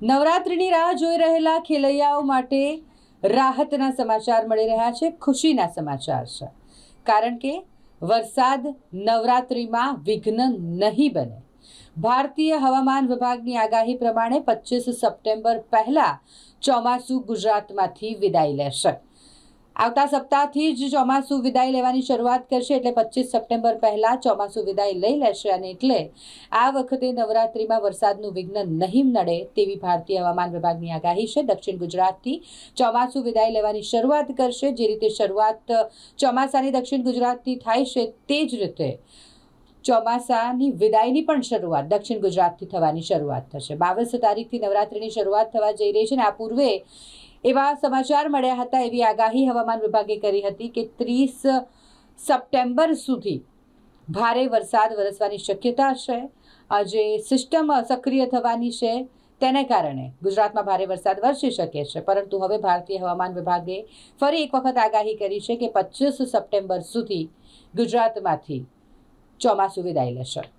નવરાત્રિની રાહ જોઈ રહેલા ખેલૈયાઓ માટે રાહતના સમાચાર મળી રહ્યા છે, ખુશીના સમાચાર છે. કારણ કે વરસાદ નવરાત્રિમાં વિઘ્ન નહીં બને. ભારતીય હવામાન વિભાગની આગાહી પ્રમાણે 25 સપ્ટેમ્બર પહેલાં ચોમાસું ગુજરાતમાંથી વિદાય લેશે. આવતા સપ્તાહથી જ ચોમાસું વિદાય લેવાની શરૂઆત કરશે, એટલે 25 સપ્ટેમ્બર પહેલાં ચોમાસું વિદાય લઈ લેશે અને એટલે આ વખતે નવરાત્રિમાં વરસાદનું વિઘ્ન નહીં નડે તેવી ભારતીય હવામાન વિભાગની આગાહી છે. દક્ષિણ ગુજરાતથી ચોમાસું વિદાય લેવાની શરૂઆત કરશે. જે રીતે શરૂઆત ચોમાસાની દક્ષિણ ગુજરાતથી થાય છે, તે જ રીતે ચોમાસાની વિદાયની પણ શરૂઆત દક્ષિણ ગુજરાતથી થવાની શરૂઆત થશે. 22 તારીખથી નવરાત્રિની શરૂઆત થવા જઈ રહી છે અને આ પૂર્વે એવા સમાચાર મળ્યા હતા, એવી આગાહી હવામાન વિભાગે કરી હતી કે 30 સપ્ટેમ્બર સુધી ભારે વરસાદ વરસવાની શક્યતા છે. આજે સિસ્ટમ સક્રિય થવાની છે, તેને કારણે ગુજરાતમાં ભારે વરસાદ વરસી શકે છે. પરંતુ હવે ભારતીય હવામાન વિભાગે ફરી એક વખત આગાહી કરી છે કે 25 સપ્ટેમ્બર સુધી ગુજરાતમાંથી ચોમાસું વિદાય લેશે.